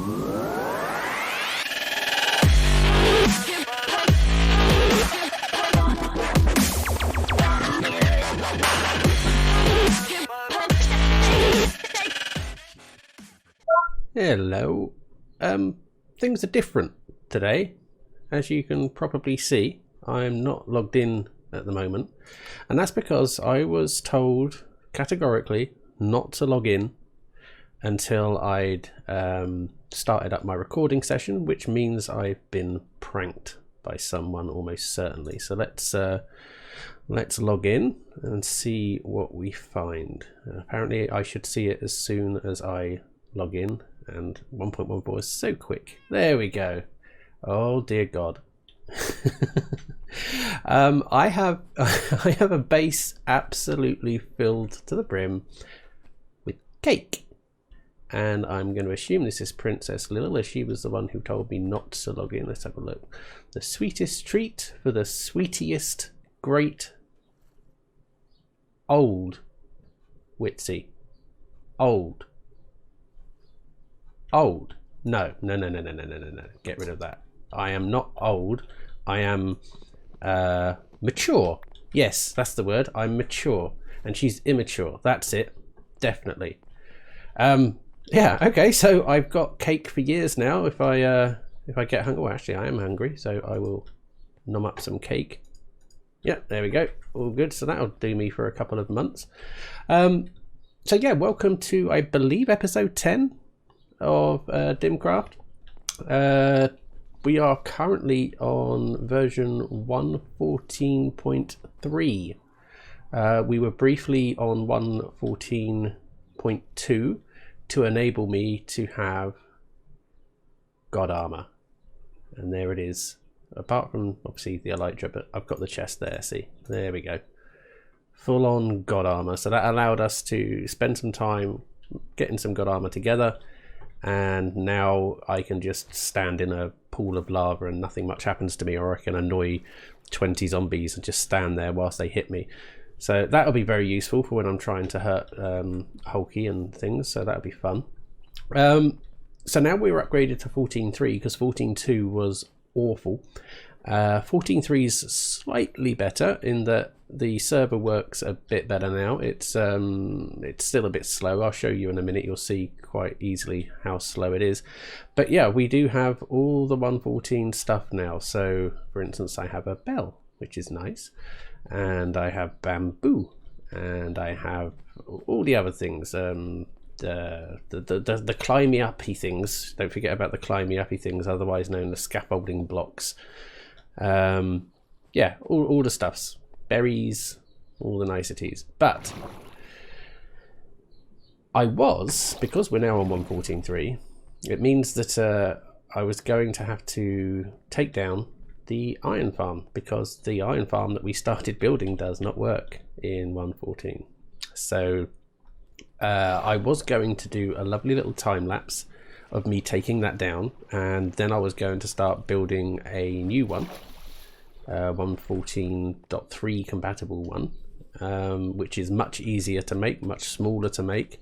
Hello. Things are different today. As you can probably see, I'm not logged in at the moment, and that's because I was told categorically not to log in until I'd started up my recording session, which means I've been pranked by someone almost certainly. So let's log in and see what we find. Apparently I should see it as soon as I log in, and 1.14 is so quick. There we go. Oh dear God. I have a base absolutely filled to the brim with cake, and I'm going to assume this is Princess Lil, as she was the one who told me not to log in. Let's have a look. The sweetest treat for the sweetiest great old Witsy. Old. No. Get rid of that. I am not old. I am mature. Yes, that's the word. I'm mature, and she's immature. That's it. Definitely. Yeah. Okay. So I've got cake for years now. If I get hungry, well, actually, I am hungry, so I will nom up some cake. Yeah. There we go. All good. So that'll do me for a couple of months. So yeah, welcome to, I believe, episode 10 of DimCraft. We are currently on version 1.14.3. We were briefly on 1.14.2 to enable me to have God armor, and there it is. Apart from obviously the elytra, but I've got the chest there. See, there we go, full on God armor. So that allowed us to spend some time getting some God armor together. And now I can just stand in a pool of lava and nothing much happens to me, or I can annoy 20 zombies and just stand there whilst they hit me. So that'll be very useful for when I'm trying to hurt Hulky and things, so that'll be fun. So now we're upgraded to 14.3 because 14.2 was awful. 14.3 is slightly better in that the server works a bit better now. It's still a bit slow. I'll show you in a minute. You'll see quite easily how slow it is. But yeah, we do have all the 1.14 stuff now. So for instance, I have a bell, which is nice, and I have bamboo, and I have all the other things. The climby uppy things. Don't forget about the climby uppy things, otherwise known as scaffolding blocks. Yeah, all the stuffs, berries, all the niceties. But because we're now on 1.14.3, it means that I was going to have to take down the iron farm, because the iron farm that we started building does not work in 1.14. So I was going to do a lovely little time lapse of me taking that down, and then I was going to start building a new one, 1.14.3 compatible one, which is much easier to make, much smaller to make.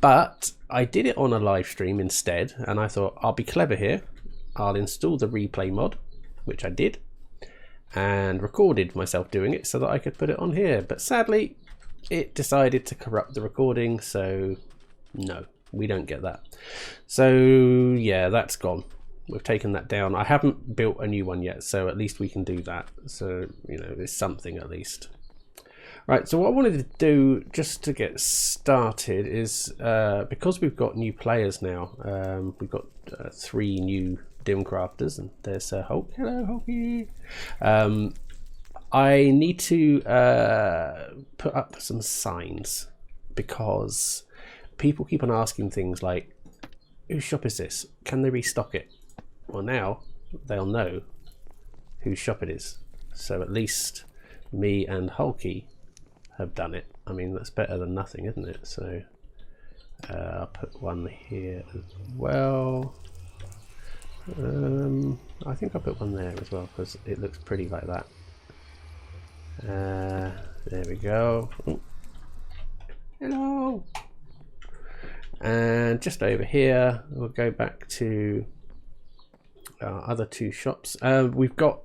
But I did it on a live stream instead, and I thought I'll be clever here. I'll install the replay mod, which I did, and recorded myself doing it so that I could put it on here. But sadly, it decided to corrupt the recording, so no, we don't get that. So yeah, that's gone. We've taken that down. I haven't built a new one yet, so at least we can do that. So, you know, there's something at least. Right, so what I wanted to do just to get started is, because we've got new players now, we've got 3 new DimCrafters, and there's Hulk. Hello, Hulky. I need to put up some signs, because people keep on asking things like, whose shop is this? Can they restock it? Well, now they'll know whose shop it is. So at least me and Hulky have done it. I mean, that's better than nothing, isn't it? So I'll put one here as well. I think I'll put one there as well, because it looks pretty like that. There we go. Ooh. Hello. And just over here, we'll go back to our other two shops. We've got,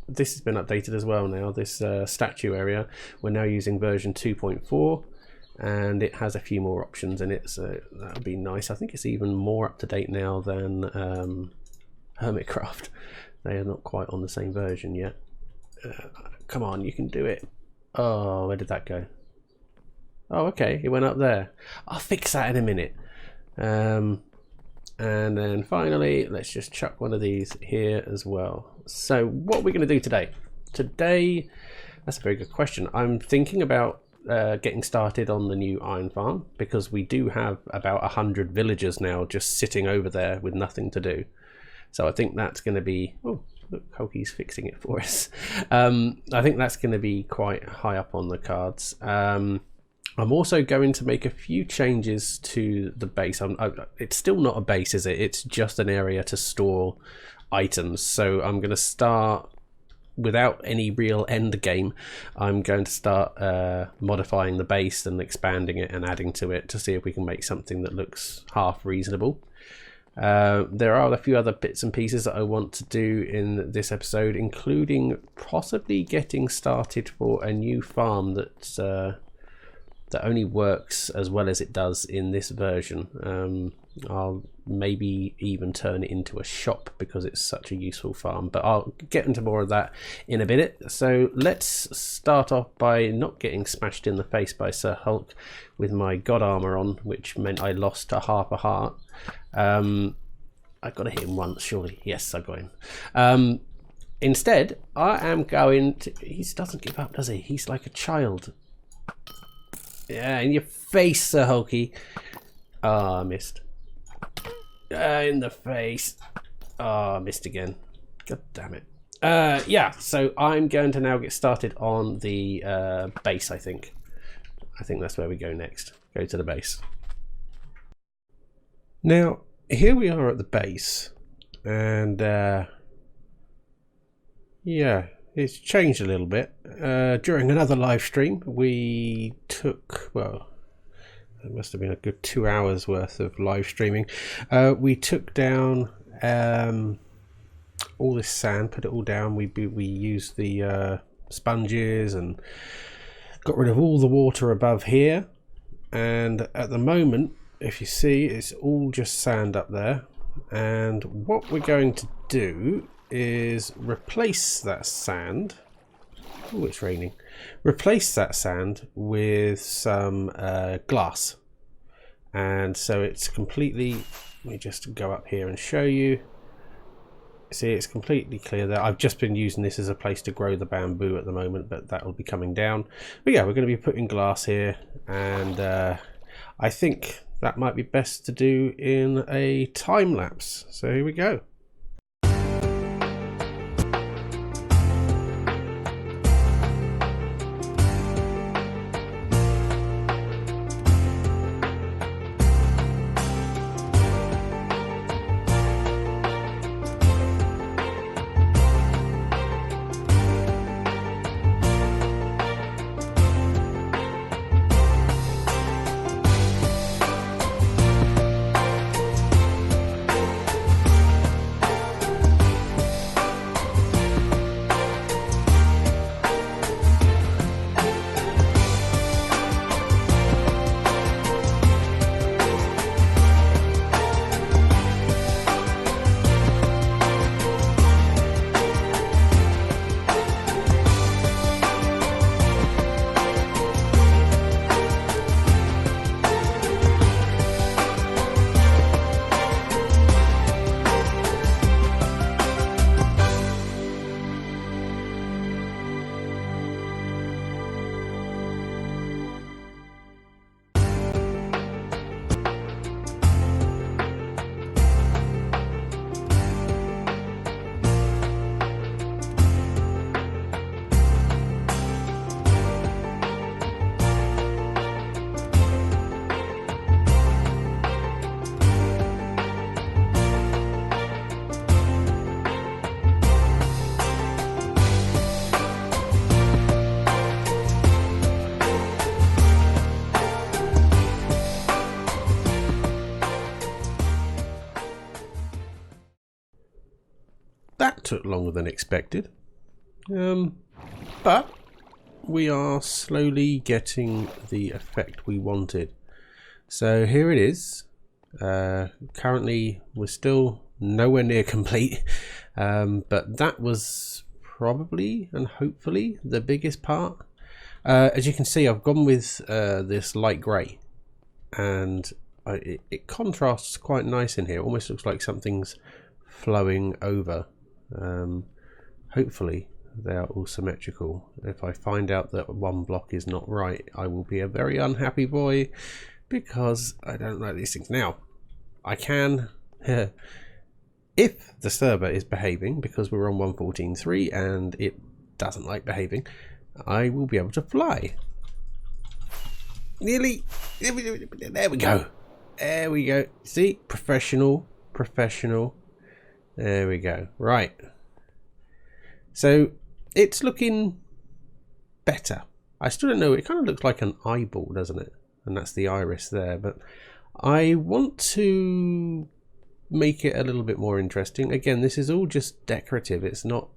this has been updated as well now, this statue area. We're now using version 2.4, and it has a few more options in it, so that would be nice. I think it's even more up to date now than Hermitcraft. They are not quite on the same version yet. Come on, you can do it. Oh, where did that go? Oh, okay, it went up there. I'll fix that in a minute. And then finally, let's just chuck one of these here as well. So what are we going to do today? Today, that's a very good question. I'm thinking about getting started on the new iron farm, because we do have about 100 villagers now just sitting over there with nothing to do. So I think that's going to be... Oh, look, Hulky's fixing it for us. I think that's going to be quite high up on the cards. I'm also going to make a few changes to the base. It's still not a base, is it? It's just an area to store items. So I'm going to start, without any real end game, I'm going to start modifying the base and expanding it and adding to it to see if we can make something that looks half reasonable. There are a few other bits and pieces that I want to do in this episode, including possibly getting started for a new farm that only works as well as it does in this version. I'll maybe even turn it into a shop because it's such a useful farm, but I'll get into more of that in a bit. So let's start off by not getting smashed in the face by Sir Hulk with my god armor on, which meant I lost a half a heart. I've got to hit him once, surely. Yes, I got him. Instead, I am going to... He doesn't give up, does he? He's like a child. Yeah, in your face, Sir Hulky. Ah, I missed. In the face. Ah, I missed again. God damn it. Yeah, so I'm going to now get started on the base, I think. I think that's where we go next. Go to the base. Now, here we are at the base. And, yeah, it's changed a little bit. During another live stream, we took, well, it must have been a good 2 hours worth of live streaming. We took down all this sand, put it all down. We used the sponges and got rid of all the water above here. And at the moment, if you see, it's all just sand up there. And what we're going to do is replace that sand. Oh, it's raining. Replace that sand with some glass, and so it's completely, let me just go up here and show you. See, it's completely clear there. I've just been using this as a place to grow the bamboo at the moment, but that will be coming down. But yeah, we're going to be putting glass here, and I think that might be best to do in a time lapse. So here we go. that took longer than expected. But we are slowly getting the effect we wanted. So here it is. Currently we're still nowhere near complete, but that was probably and hopefully the biggest part. As you can see, I've gone with this light grey, and it contrasts quite nice in here. Almost looks like something's flowing over. Hopefully they are all symmetrical. If I find out that one block is not right, I will be a very unhappy boy, because I don't like these things. Now, I can, if the server is behaving, because we're on 1.14.3 and it doesn't like behaving, I will be able to fly. Nearly. There we go. There we go. See? Professional. There we go. Right. So it's looking better. I still don't know. It kind of looks like an eyeball, doesn't it? And that's the iris there. But I want to make it a little bit more interesting. Again, this is all just decorative. It's not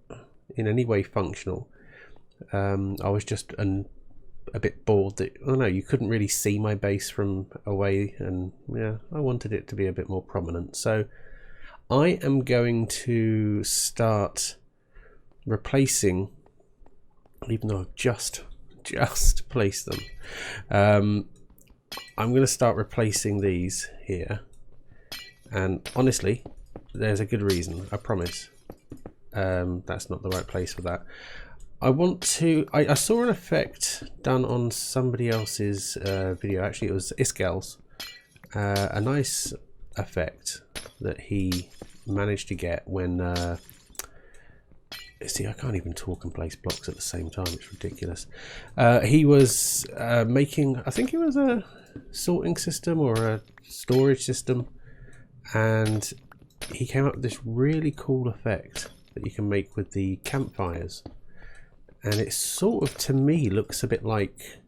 in any way functional. I was just a bit bored that, I don't know, you couldn't really see my base from away, and yeah, I wanted it to be a bit more prominent. So I am going to start replacing, even though I've just placed them, I'm going to start replacing these here, and honestly there's a good reason, I promise. That's not the right place for that. I want to, I saw an effect done on somebody else's video. Actually, it was Iskel's, a nice effect that he managed to get when see, I can't even talk and place blocks at the same time. It's ridiculous. He was making, I think it was a sorting system or a storage system, and he came up with this really cool effect that you can make with the campfires. And it sort of, to me, looks a bit like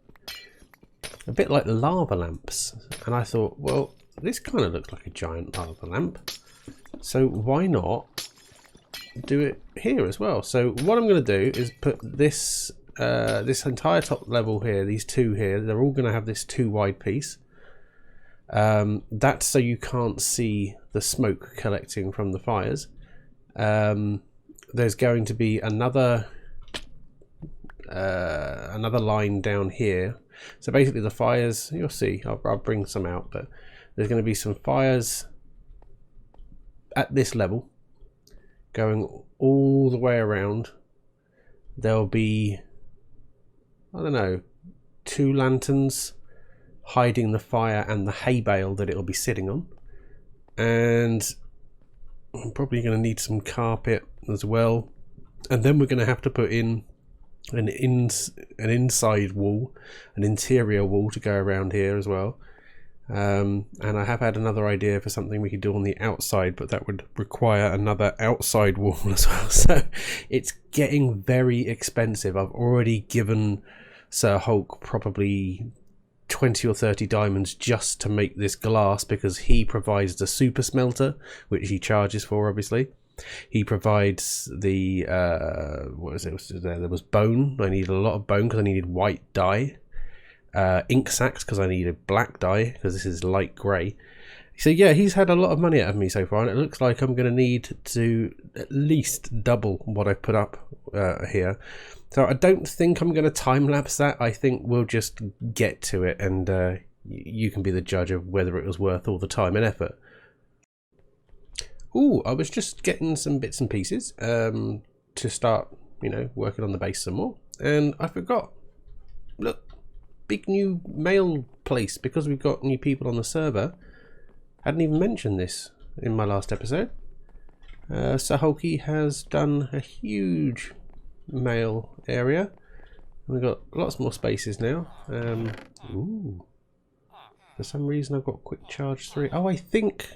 lava lamps. And I thought, well, this kind of looks like a giant lava lamp, so why not do it here as well? So what I'm going to do is put this this entire top level here, these two here, they're all going to have this 2 wide piece. That's so you can't see the smoke collecting from the fires. There's going to be another line down here. So basically the fires, you'll see, I'll bring some out, but there's going to be some fires at this level going all the way around. There'll be, I don't know, 2 lanterns hiding the fire and the hay bale that it'll be sitting on, and I'm probably going to need some carpet as well, and then we're going to have to put in an inside wall, an interior wall to go around here as well. And I have had another idea for something we could do on the outside, but that would require another outside wall as well. So it's getting very expensive. I've already given Sir Hulk probably 20 or 30 diamonds just to make this glass, because he provides the super smelter, which he charges for, obviously. He provides the what was it? There was bone. I needed a lot of bone because I needed white dye. Ink sacks because I needed black dye because this is light grey. So yeah, he's had a lot of money out of me so far, and it looks like I'm going to need to at least double what I put up here. So I don't think I'm going to time lapse that. I think we'll just get to it, and you can be the judge of whether it was worth all the time and effort. Ooh, I was just getting some bits and pieces to start, you know, working on the base some more, and I forgot. Look, big new mail place, because we've got new people on the server. Hadn't even mentioned this in my last episode. Sir Hulky has done a huge mail area. We've got lots more spaces now. Ooh, for some reason I've got quick charge 3. Oh, I think.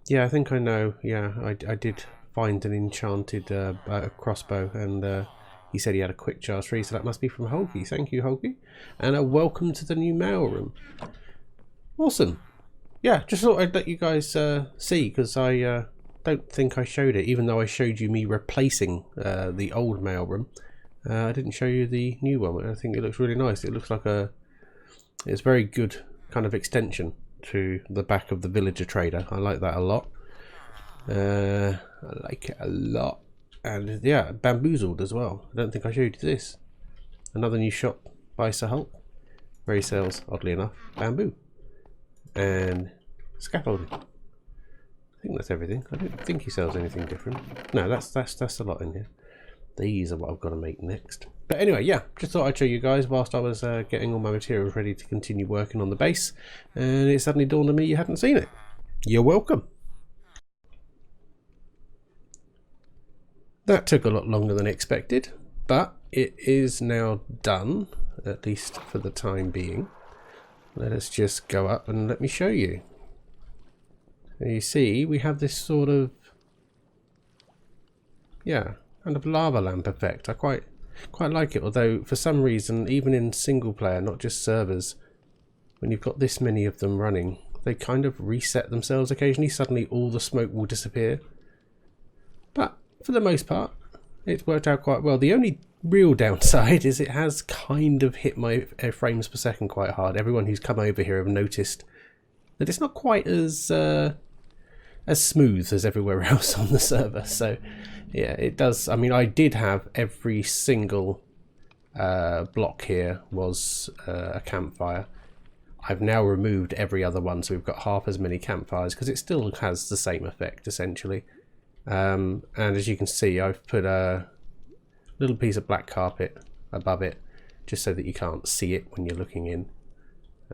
Yeah, I think I know. Yeah, I did find an enchanted crossbow, and he said he had a quick charge 3, so that must be from Hulky. Thank you, Hulky. And welcome to the new mail room. Awesome. Yeah, just thought I'd let you guys see, because I don't think I showed it, even though I showed you me replacing the old mailroom. I didn't show you the new one. I think it looks really nice. It looks like it's very good kind of extension to the back of the villager trader. I like that a lot. I like it a lot. And yeah, bamboozled as well. I don't think I showed you this. Another new shop by Sir Hulk, where he sells, oddly enough, bamboo and scaffolding. I think that's everything. I don't think he sells anything different. No, that's a lot in here. These are what I've got to make next. But anyway, yeah, just thought I'd show you guys whilst I was getting all my materials ready to continue working on the base, and it suddenly dawned on me you hadn't seen it. You're welcome. That took a lot longer than expected, but it is now done, at least for the time being. Let us just go up and let me show you. So you see, we have this sort of, yeah, kind of lava lamp effect. I quite like it, although for some reason, even in single player, not just servers, when you've got this many of them running, they kind of reset themselves occasionally. Suddenly all the smoke will disappear. But for the most part, it's worked out quite well. The only real downside is it has kind of hit my frames per second quite hard. Everyone who's come over here have noticed that it's not quite as smooth as everywhere else on the server. So yeah, it does. I mean, I did have every single block here was a campfire. I've now removed every other one, so we've got half as many campfires because it still has the same effect essentially. And as you can see, I've put a little piece of black carpet above it just so that you can't see it when you're looking in.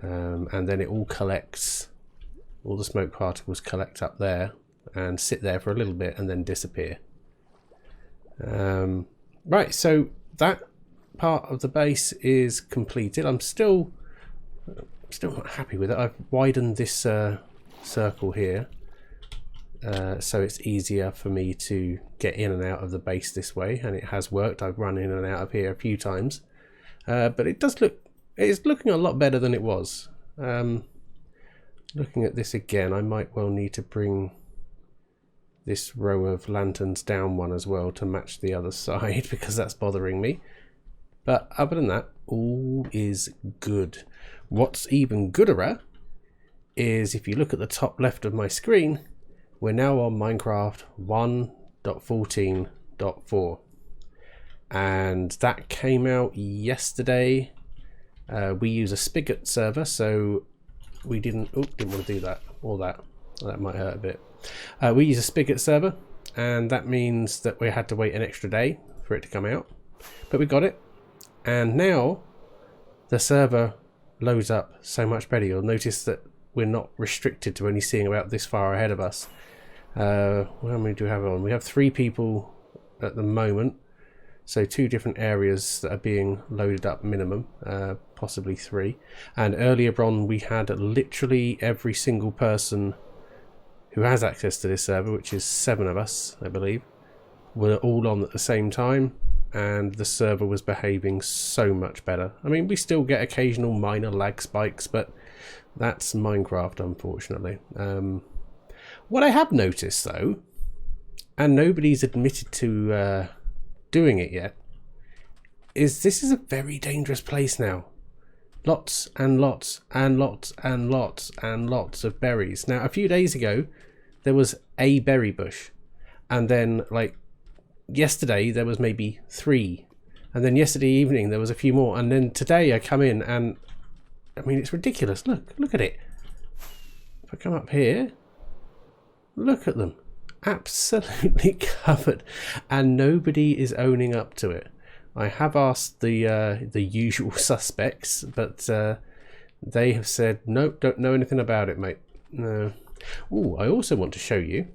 And then it all collects, all the smoke particles collect up there and sit there for a little bit and then disappear. Right, so that part of the base is completed. I'm still not happy with it. I've widened this circle here. So it's easier for me to get in and out of the base this way, and it has worked. I've run in and out of here a few times, but it's looking a lot better than it was. Looking at this again, I might well need to bring this row of lanterns down one as well to match the other side because that's bothering me. But other than that, all is good. What's even gooder is if you look at the top left of my screen, we're now on Minecraft 1.14.4 and that came out yesterday. We use a spigot server, so we didn't want to do that or that might hurt a bit. We use a spigot server, and that means that we had to wait an extra day for it to come out, but we got it, and now the server loads up so much better. You'll notice that we're not restricted to only seeing about this far ahead of us. How many do we have on? We have 3 people at the moment, so 2 different areas that are being loaded up minimum, possibly 3. And earlier on we had literally every single person who has access to this server, which is 7 of us I believe, were all on at the same time, and the server was behaving so much better. I mean, we still get occasional minor lag spikes, but that's Minecraft, unfortunately. What I have noticed though, and nobody's admitted to doing it yet, is this is a very dangerous place now. Lots and lots and lots and lots and lots of berries. Now, a few days ago there was a berry bush, and then like yesterday there was maybe 3, and then yesterday evening there was a few more, and then today I come in and I mean, it's ridiculous. Look at it. If I come up here, look at them, absolutely covered, and nobody is owning up to it. I have asked the usual suspects, but they have said nope, don't know anything about it, mate. No. Oh, I also want to show you,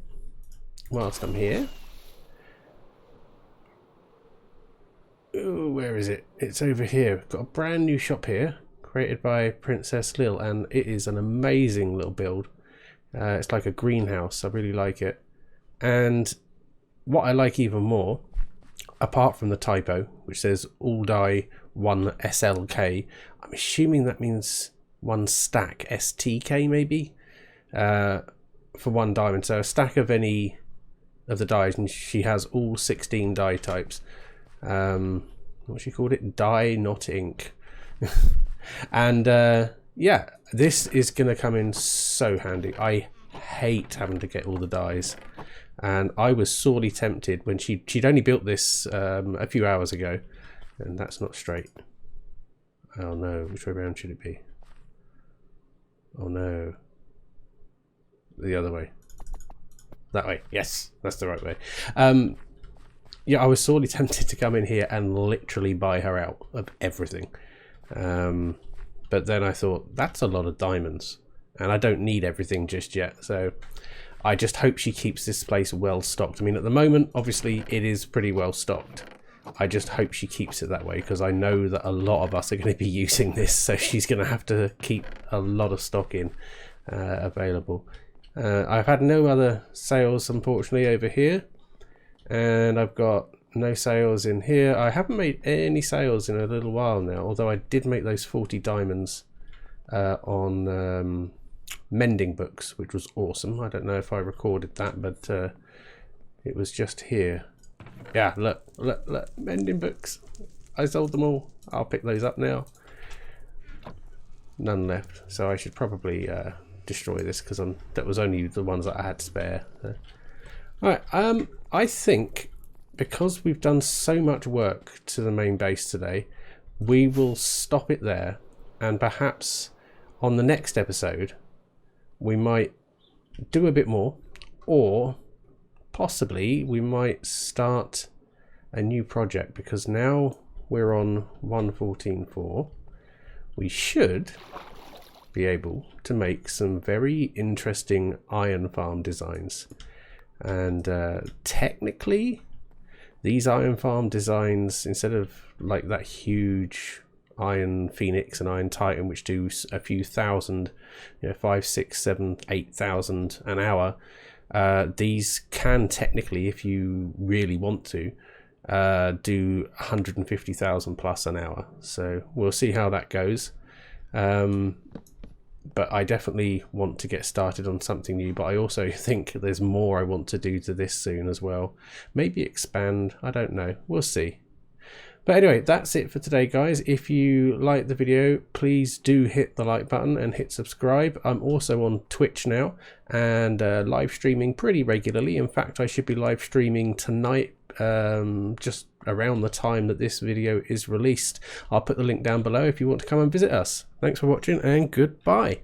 whilst I'm here. Ooh, where is it? It's over here. Got a brand new shop here, created by Princess Lil, and it is an amazing little build. It's like a greenhouse. I really like it. And what I like even more, apart from the typo, which says all die 1 SLK, I'm assuming that means 1 stack STK maybe, for 1 diamond. So a stack of any of the dies, and she has all 16 die types. What she called it? Die not ink. And yeah, this is gonna come in so handy. I hate having to get all the dies, and I was sorely tempted when she'd only built this a few hours ago. And that's not straight. Oh no, which way around should it be? Oh no. The other way. That way. Yes, that's the right way. Yeah, I was sorely tempted to come in here and literally buy her out of everything. But then I thought, that's a lot of diamonds. And I don't need everything just yet. So I just hope she keeps this place well stocked. I mean, at the moment, obviously, it is pretty well stocked. I just hope she keeps it that way, because I know that a lot of us are going to be using this, so she's going to have to keep a lot of stock in available. I've had no other sales, unfortunately, over here, and I've got no sales in here. I haven't made any sales in a little while now, although I did make those 40 diamonds on mending books, which was awesome. I don't know if I recorded that, but it was just here. Yeah, look, mending books. I sold them all. I'll pick those up now. None left, so I should probably destroy this, because that was only the ones that I had spare. Alright, I think because we've done so much work to the main base today, we will stop it there, and perhaps on the next episode we might do a bit more, or possibly we might start a new project, because now we're on 1.14.4. We should be able to make some very interesting iron farm designs, and technically these iron farm designs, instead of like that huge iron phoenix and iron titan, which do a few thousand, 5, 6, 7, 8,000 an hour, these can technically, if you really want to, do 150,000 plus an hour. So we'll see how that goes. But I definitely want to get started on something new, but I also think there's more I want to do to this soon as well. Maybe expand, I don't know, we'll see. But anyway, that's it for today, guys. If you like the video, please do hit the like button and hit subscribe. I'm also on Twitch now, and live streaming pretty regularly. In fact, I should be live streaming tonight, just around the time that this video is released. I'll put the link down below if you want to come and visit us. Thanks for watching, and goodbye.